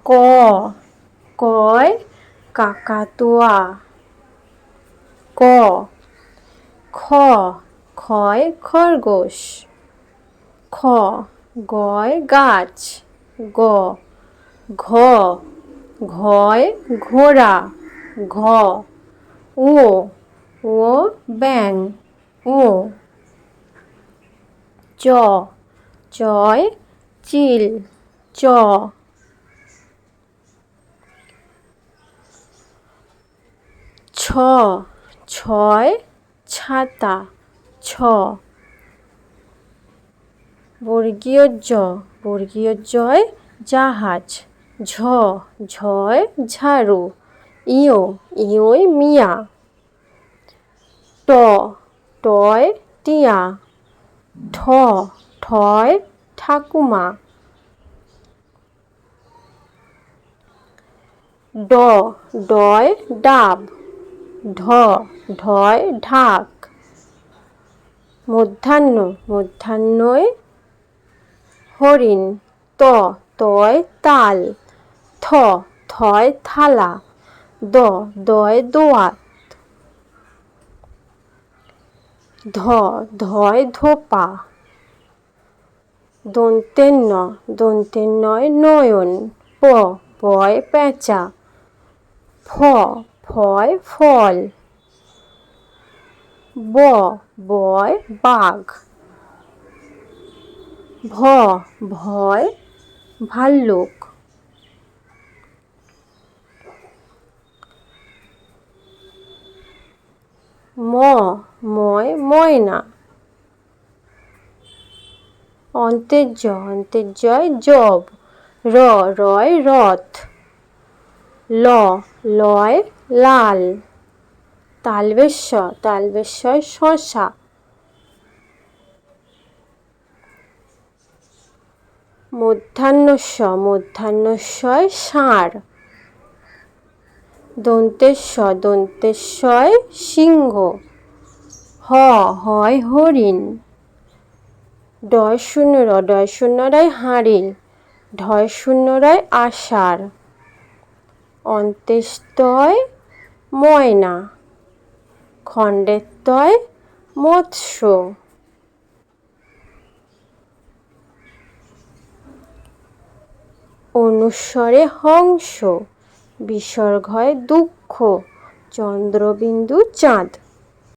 ক, কয় কাকাতুয়া। ক, খ, খয় খরগোশ। খ, গয় গাছ। গ, ঘ, ঘয় ঘোড়া। ঘ, ও, ও ব্যাঙ। ও, চ, চয় চিল। চ, ছ, ছয় ছাতা। ছ, বর্গীয় জ, বর্গীয় জয় জাহাজ। ঝ, ঝয় ঝাড়ু। ইয়, ইয়ই মিয়া। ট, টয় টিয়া। ঠ, ঠয় ঠাকুমা। ড, ডয় ডাব। ঢ, ঢয় ঢাক। মধ্যাহ্ন, মধ্যাহ্নয় হরিণ। ত, তয় তাল। থ, থয় থালা। দ, দয় দোয়াত। ধ, ধয় ধোপা। দন্ত্যে ন, দন্ত্যে নয় নয়ন। প, পয় পেঁচা। ফ, ফয় ফল। ব, বয় বাঘ। ভ, ভয় ভাল্লুক। ম, ময় ময়না। অন্ত্যের জ, অন্ত্যের জয় জব। র, রয় রথ। ল, লয় লাল। তালব্যের শ, তালব্যের শয় শশা। মধ্যাহ্ন স, মধ্যাহ্ন শয় ষাঁড়। দন্ত্যের স, দন্ত্যের শয় সিংহ। হ, হয় হরিণ। ডয় শূন্য র, ডয় শূন্য রয় হাঁড়ি। ঢয় শূন্য রয় আষাঢ়। অন্ত্যের তয় ময়না। খণ্ডের তয় মৎস্য। অনুস্বরে হংস। বিসর্গ হয় দুঃখ। চন্দ্রবিন্দু চাঁদ।